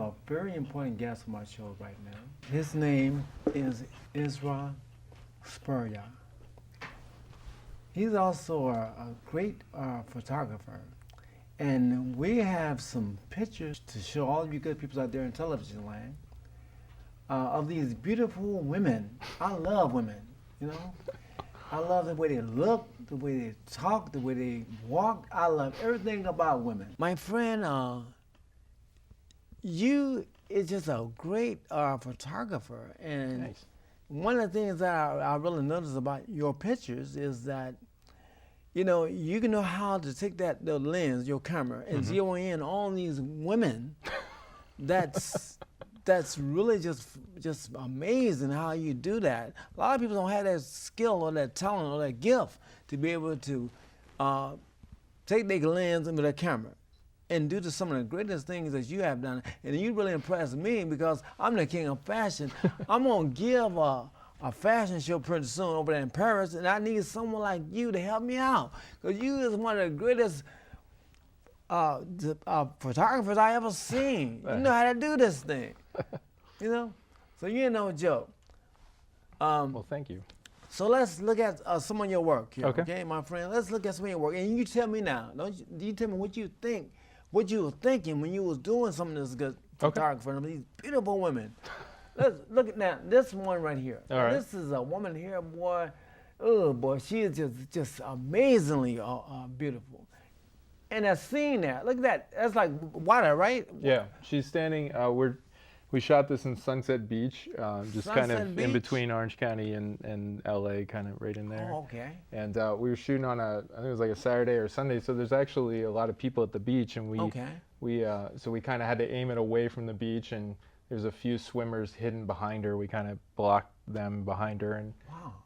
a very important guest on my show right now. His name is Ezra Spurrier. He's also a great photographer. And we have some pictures to show all of you good people out there in television land of these beautiful women. I love women, you know. I love the way they look, the way they talk, the way they walk. I love everything about women. My friend, you is just a great photographer. And Thanks. one of the things that I really notice about your pictures is that you can know how to take the lens, your camera, and zero in on these women. That's really just amazing how you do that. A lot of people don't have that skill or that talent or that gift to be able to take their lens with their camera and do some of the greatest things that you have done. And you really impressed me because I'm the king of fashion. I'm gonna give a fashion show pretty soon over there in Paris, and I need someone like you to help me out. Because you is one of the greatest photographers I ever seen. You know how to do this thing, So you ain't no joke. Well, thank you. So let's look at some of your work here, Okay. okay, my friend? Let's look at some of your work. And you tell me now, you tell me what you think, what you were thinking when you was doing some of this good photography of these beautiful women. Let's look at now this one right here. All right. This is a woman here, boy. Oh boy, she is just amazingly beautiful. And that scene there, look at that. That's like water, right? Yeah, she's standing. We shot this in Sunset Beach, just kind Sunset of Beach? in between Orange County and LA, kind of right in there. Oh, okay. And we were shooting on I think it was like a Saturday or Sunday, so there's actually a lot of people at the beach, and so we kind of had to aim it away from the beach, and there's a few swimmers hidden behind her. We kind of blocked them behind her,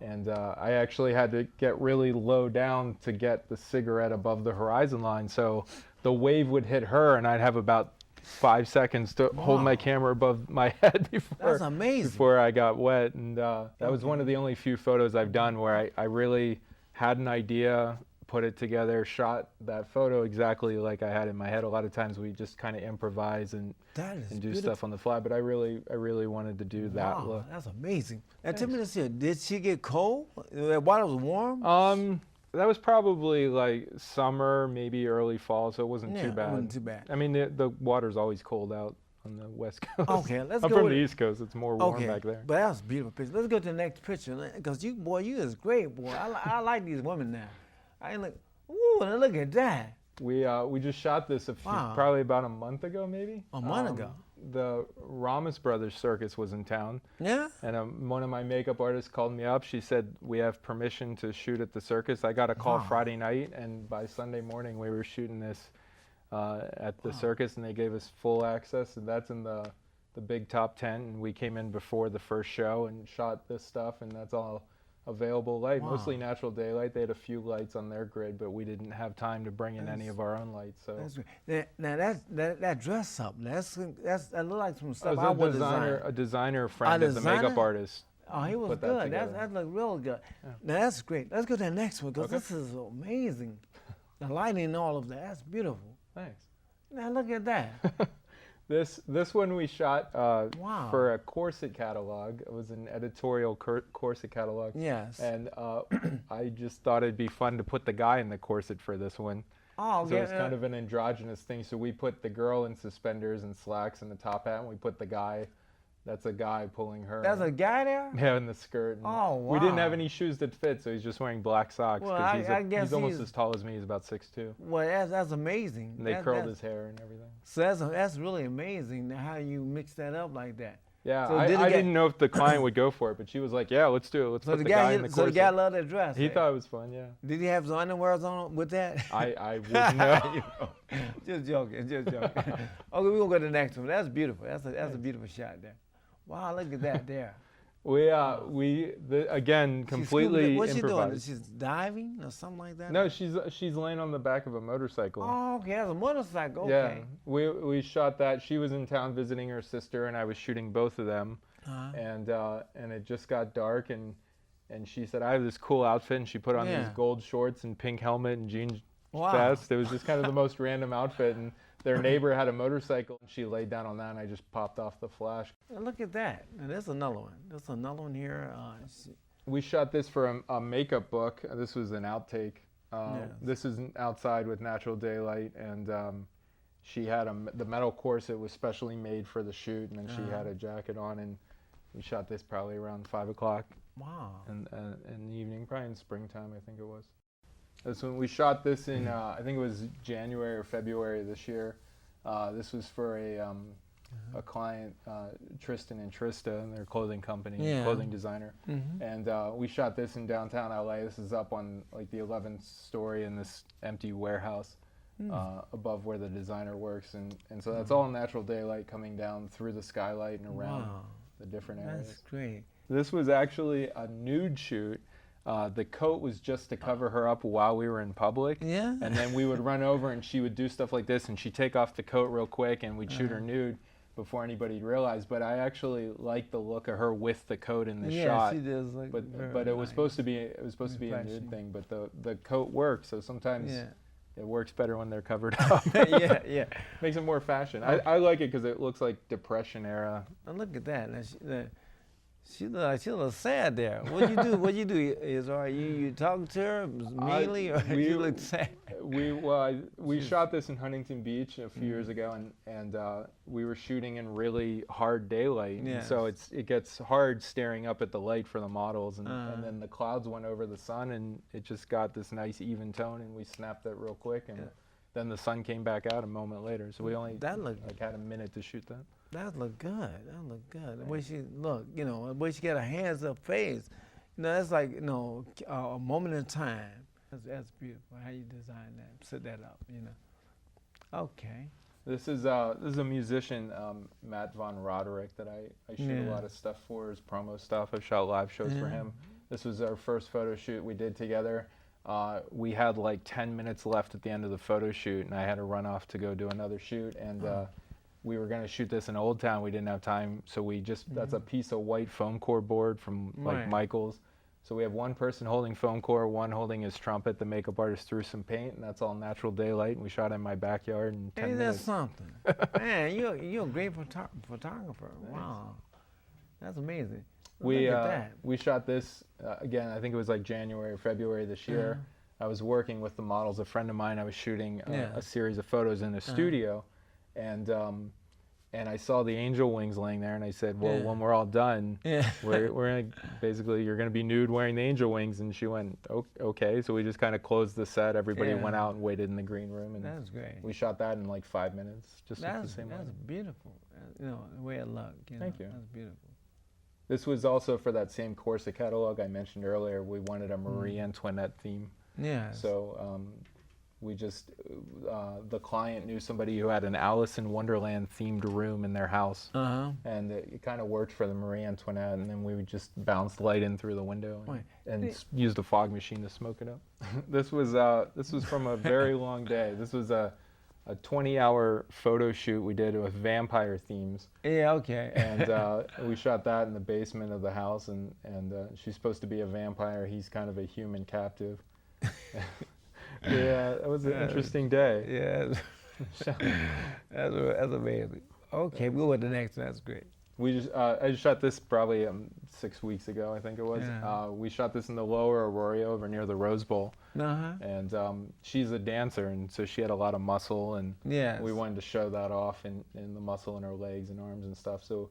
and I actually had to get really low down to get the cigarette above the horizon line, so the wave would hit her, and I'd have about 5 seconds to hold my camera above my head That's amazing. before I got wet. And that was one of the only few photos I've done where I really had an idea, put it together, shot that photo exactly like I had in my head. A lot of times we just kind of improvise and do beautiful. stuff on the fly, but I really wanted to do that look. That's amazing. Now tell me this here, did she get cold? The water was warm? That was probably like summer, maybe early fall, so it wasn't too bad. It wasn't too bad. I mean, the water's always cold out on the West Coast. Okay, let's I'm go from with the East Coast. It's more warm back there. But that was a beautiful picture. Let's go to the next picture, because you is great, boy. I like these women now. I ain't like, ooh, and look at that. We just shot this probably about a month ago, maybe. A month ago. The Ramos Brothers Circus was in town. Yeah? And one of my makeup artists called me up. She said, we have permission to shoot at the circus. I got a call Friday night, and by Sunday morning we were shooting this at the circus, and they gave us full access, and that's in the big top tent, and we came in before the first show and shot this stuff, and that's all available light, mostly natural daylight. They had a few lights on their grid, but we didn't have time to bring in any of our own lights. So That's great. Now that dress up, that look like some stuff I I was would design. a designer friend of the makeup designer? artist. Oh, he was put that good. together. That looked real good. Yeah. Now that's great. Let's go to the next one, because this is amazing. The lighting and all of that, that's beautiful. Thanks. Now look at that. This one we shot Wow. for a corset catalog. It was an editorial corset catalog. Yes. And I just thought it'd be fun to put the guy in the corset for this one. Oh, So it's kind of an androgynous thing. So we put the girl in suspenders and slacks and the top hat, and we put the guy. That's a guy pulling her. There's a guy there? Yeah, in the skirt. And Oh, We didn't have wow. any shoes that fit, so he's just wearing black socks. Well, 'cause I guess he's almost he's- as tall as me. He's about 6'2". Well, that's amazing. And they curled his hair and everything. So that's really amazing how you mix that up like that. Yeah, So I did it get- didn't know if the client would go for it, but she was like, "Yeah, let's do it. Let's So put the the guy in the so corset." the guy loved that dress. He eh? thought it was fun. Yeah. Did he have some underwears on with that? I wouldn't know. Just joking, just joking. Okay, we're gonna go to the next one. That's beautiful. That's a beautiful shot there. Wow, look at that there. Again, completely What's she doing? improvised. She's diving or something like that? No, she's laying on the back of a motorcycle. Oh, okay, that's a motorcycle. Yeah, Okay. we shot that. She was in town visiting her sister, and I was shooting both of them. Uh-huh. And it just got dark, and she said, "I have this cool outfit," and she put on Yeah. these gold shorts and pink helmet and best. It was just kind of the most random outfit, and their neighbor had a motorcycle, and she laid down on that, and I just popped off the flash. Look at that. And there's another one. There's another one here. We shot this for a makeup book. This was an outtake. This is outside with natural daylight, and she had the metal corset was specially made for the shoot, and then she had a jacket on, and we shot this probably around 5 o'clock. Wow. In the evening, probably in springtime, I think it was. That's when we shot this in, I think it was January or February this year. This was for a client, Tristan and Trista, and their clothing company, clothing designer. And we shot this in downtown LA. This is up on like the 11th story in this empty warehouse above where the designer works. And so that's all natural daylight coming down through the skylight and around the different areas. That's great. This was actually a nude shoot. The coat was just to cover her up while we were in public. Yeah. And then we would run over and she would do stuff like this and she'd take off the coat real quick and we'd shoot her nude before anybody realized. But I actually liked the look of her with the coat in the shot. Yeah, she does look but it was supposed to be a nude thing, but the coat worked, so sometimes it works better when they're covered up. yeah. Makes it more fashion. I like it because it looks like Depression era. Now look at that. Now she looks sad there. What you do, Ezra? You talking to her meanly, or you look sad? We shot this in Huntington Beach a few years ago, and we were shooting in really hard daylight. And so it gets hard staring up at the light for the models, and then the clouds went over the sun, and it just got this nice even tone, and we snapped that real quick, and then the sun came back out a moment later. So we only had a minute to shoot that. That looked good. That looked good. The way she looked, the way she got her hands up face, that's like, a moment in time. That's beautiful. How you design that, set that up, Okay. This is a musician, Matt Von Roderick, that I shoot a lot of stuff for, his promo stuff. I've shot live shows for him. This was our first photo shoot we did together. We had like 10 minutes left at the end of the photo shoot, and I had to run off to go do another shoot, and we were going to shoot this in Old Town. We didn't have time, so we just, that's a piece of white foam core board from Michael's. So we have one person holding foam core, one holding his trumpet. The makeup artist threw some paint, and that's all natural daylight. And we shot in my backyard in 10 minutes. That's something. Man, you're a great photographer. Wow. That's amazing. We shot this, again, I think it was like January or February this year. I was working with the models. A friend of mine, I was shooting a series of photos in a studio. And I saw the angel wings laying there, and I said, well, when we're all done, we're gonna, basically, you're going to be nude wearing the angel wings. And she went, okay. So we just kind of closed the set. Everybody went out and waited in the green room. And that's great. We shot that in like 5 minutes, just the same way. That's beautiful. The way it looked. Thank you. That's beautiful. This was also for that same corset catalog I mentioned earlier. We wanted a Marie Antoinette theme. Yeah. So we just, the client knew somebody who had an Alice in Wonderland themed room in their house. And it kind of worked for the Marie Antoinette, and then we would just bounce light in through the window and use the fog machine to smoke it up. This was from a very long day. This was a 20-hour photo shoot we did with vampire themes. Yeah, okay. And we shot that in the basement of the house, and she's supposed to be a vampire. He's kind of a human captive. Yeah, it was an interesting day. Yeah, that's amazing. Okay, we'll go with the next one. That's great. We just I just shot this probably 6 weeks ago, I think it was. We shot this in the Lower Aurora over near the Rose Bowl. And she's a dancer, and so she had a lot of muscle, and we wanted to show that off in the muscle in her legs and arms and stuff. So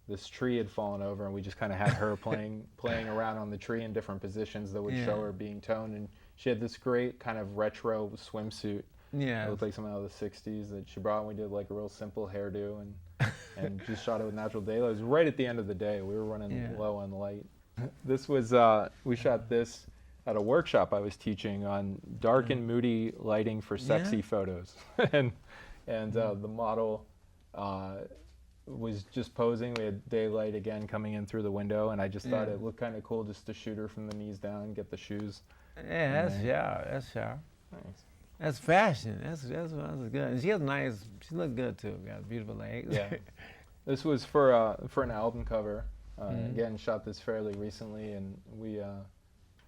this tree had fallen over, and we just kind of had her playing around on the tree in different positions that would show her being toned. And she had this great kind of retro swimsuit. It looked like something out of the 60s that she brought, and we did like a real simple hairdo and just shot it with natural daylight. It was right at the end of the day. We were running low on light. This was, we shot this at a workshop I was teaching on dark and moody lighting for sexy photos. and the model was just posing. We had daylight again coming in through the window, and I just thought it looked kind of cool just to shoot her from the knees down, get the shoes. Yeah, that's sharp. Thanks. That's fashion. That's good. And she looked good too. Got beautiful legs. Yeah. This was for an album cover. Again, shot this fairly recently, and we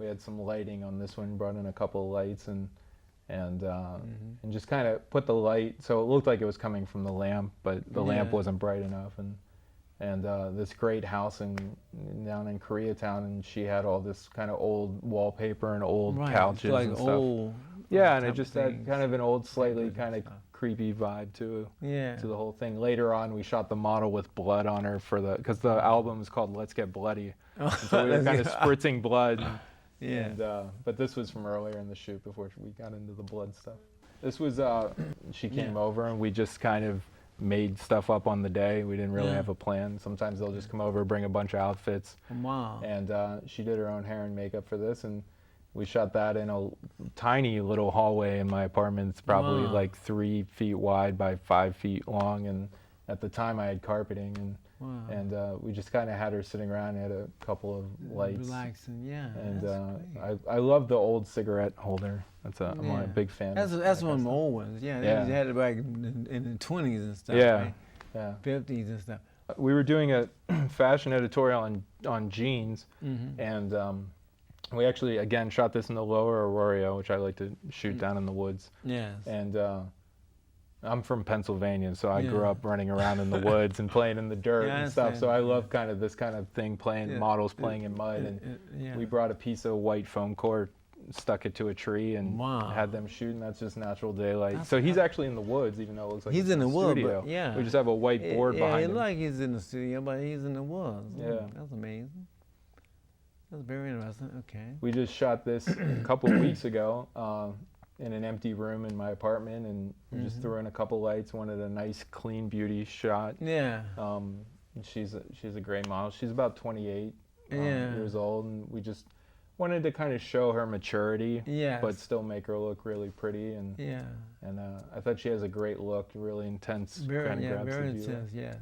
had some lighting on this one. Brought in a couple of lights, and and just kind of put the light so it looked like it was coming from the lamp, but the lamp wasn't bright enough. And this great house down in Koreatown, and she had all this kind of old wallpaper and old couches like and stuff. Old and it just had kind of an old, slightly kind of creepy vibe to the whole thing. Later on, we shot the model with blood on her because the album is called Let's Get Bloody. And so we were kind of spritzing blood. But this was from earlier in the shoot before we got into the blood stuff. This was, she came over and we just kind of made stuff up on the day. We didn't really have a plan. Sometimes they'll just come over, bring a bunch of outfits. Wow. And she did her own hair and makeup for this, and we shot that in a tiny little hallway in my apartment. It's probably like 3 feet wide by 5 feet long, and at the time I had carpeting, and we just kind of had her sitting around, had a couple of lights. Relaxing, And I love the old cigarette holder. I'm a big fan. That's one of the old ones. They had it back in the 20s and stuff. Yeah. 50s and stuff. We were doing a fashion editorial on jeans, and we actually again shot this in the Lower Aurora, which I like to shoot down in the woods. Yes. And I'm from Pennsylvania, so I grew up running around in the woods and playing in the dirt and stuff. So I love kind of this kind of thing, models playing in mud. And we brought a piece of white foam core, stuck it to a tree, and had them shoot, and that's just natural daylight. So he's actually in the woods, even though it looks like he's in the woods. Studio. But we just have a white board behind him. It like he's in the studio, but he's in the woods. Yeah, that's amazing. That's very interesting. Okay. We just shot this a couple of weeks ago in an empty room in my apartment, and we just threw in a couple lights. Wanted a nice, clean beauty shot. Yeah. She's a great model. She's about 28 years old, and we just wanted to kind of show her maturity, but still make her look really pretty. And I thought she has a great look, really intense. Very intense. Yes.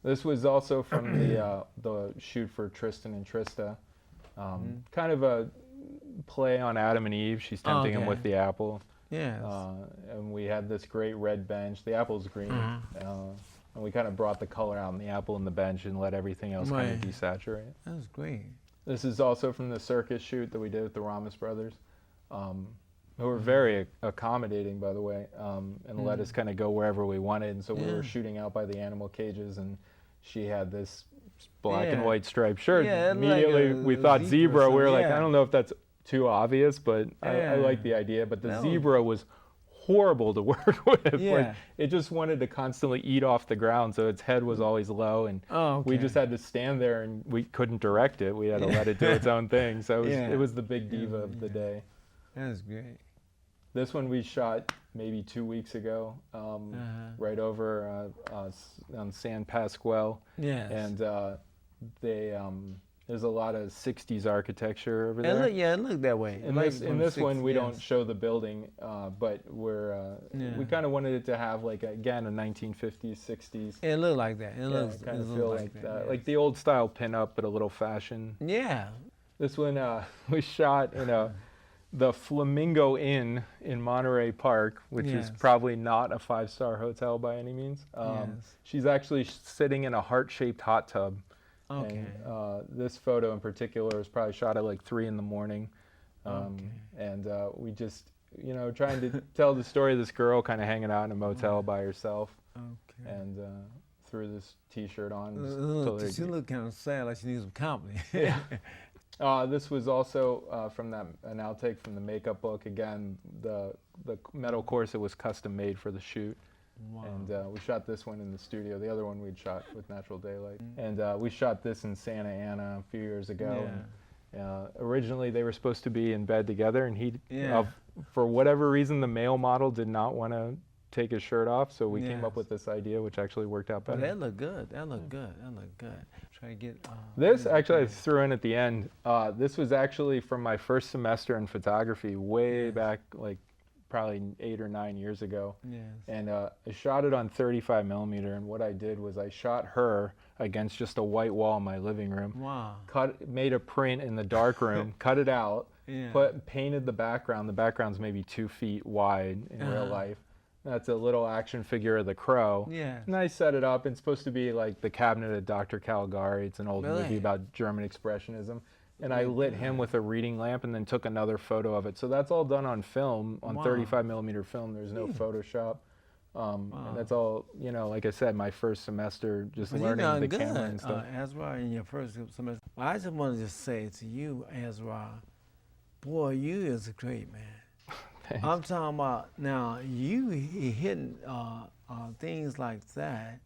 This was also from the shoot for Tristan and Trista. Kind of a play on Adam and Eve. She's tempting him with the apple. Yes. And we had this great red bench. The apple's green. And we kind of brought the color out in the apple and the bench and let everything else kind of desaturate. That's great. This is also from the circus shoot that we did with the Ramos brothers, who were very accommodating, by the way, and let us kind of go wherever we wanted. And so we were shooting out by the animal cages, and she had this black and white striped shirt. Immediately we thought zebra. We were like, I don't know if that's too obvious, but I like the idea. But the zebra was horrible to work with. Like, it just wanted to constantly eat off the ground, so its head was always low, and we just had to stand there, and we couldn't direct it. We had to let it do its own thing. So it was the big diva of the day. That was great. This one we shot maybe 2 weeks ago, right over on San Pasquale. Yes. And there's a lot of 60s architecture over there. It looked that way. In this one, we don't show the building, but we kind of wanted it to have, like, again, a 1950s, 60s. It looked like that. It kind of feel like that. Like the old style pinup, but a little fashion. Yeah. This one we shot in the Flamingo Inn in Monterey Park, which is probably not a 5-star hotel by any means. She's actually sitting in a heart-shaped hot tub. Okay. And this photo in particular was probably shot at like 3 in the morning. And we just, trying to tell the story of this girl kind of hanging out in a motel by herself. Okay. And threw this T-shirt on. She looked kind of sad, like she needs some company. This was also from an outtake from the makeup book. Again, the metal corset was custom made for the shoot. Wow. And we shot this one in the studio. The other one we'd shot with natural daylight. And we shot this in Santa Ana a few years ago. And, originally, they were supposed to be in bed together, and for whatever reason, the male model did not want to take his shirt off, so we came up with this idea, which actually worked out better. That looked good. That looked good. Try to get... this, actually, I threw in at the end. This was actually from my first semester in photography way back, like, probably 8 or 9 years ago. Yes. And I shot it on 35 millimeter, and what I did was I shot her against just a white wall in my living room. Wow. Made a print in the dark room, cut it out, painted the background. The background's maybe 2 feet wide in real life. That's a little action figure of the crow. Yeah. And I set it up. It's supposed to be like The Cabinet of Dr. Caligari. It's an old movie about German expressionism. and I lit him with a reading lamp and then took another photo of it. So that's all done on film, on 35 millimeter film. There's no Photoshop. And that's all, you know, like I said, my first semester just learning the camera and stuff. Ezra, in your first semester. I just wanted to say to you, Ezra, boy, you is great, man. Thanks. I'm talking about now, you hitting things like that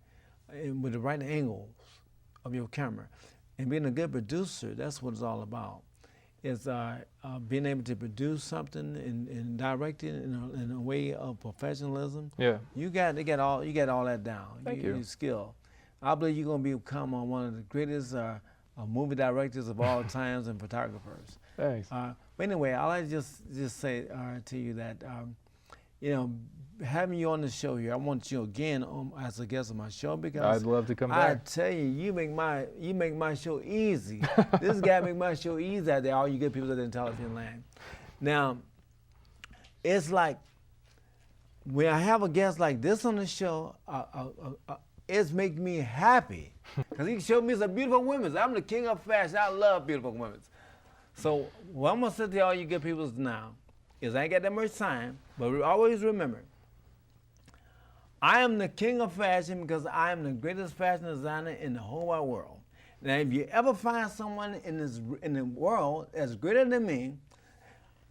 with the right angles of your camera. And being a good producer, that's what it's all about. It's being able to produce something and direct it in a way of professionalism. Yeah. You got all that down. Thank you. Your skill. I believe you're gonna become one of the greatest movie directors of all times and photographers. Thanks. But anyway, I'd like to just say to you that you know, having you on the show here, I want you again as a guest on my show because I'd love to come back. I tell you, you make my show easy. This guy make my show easy out there. All you good people that in television land. Now, it's like when I have a guest like this on the show, it's making me happy because he showed me some beautiful women. I'm the king of fashion. I love beautiful women. So what I'm gonna say to all you good people now is I ain't got that much time, but always remember, I am the king of fashion because I am the greatest fashion designer in the whole wide world. Now, if you ever find someone in the world that's greater than me,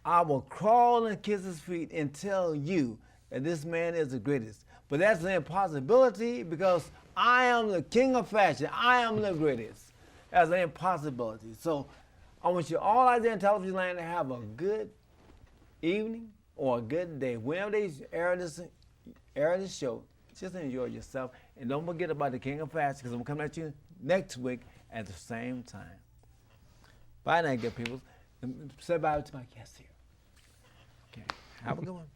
I will crawl and kiss his feet and tell you that this man is the greatest. But that's an impossibility because I am the king of fashion. I am the greatest. That's an impossibility. So I want you all out there in television land to have a good evening or a good day. Whenever they air this show, just enjoy yourself. And don't forget about the King of Fashion because I'm coming at you next week at the same time. Bye now, good people. Say bye to my guests here. Okay, have a good one.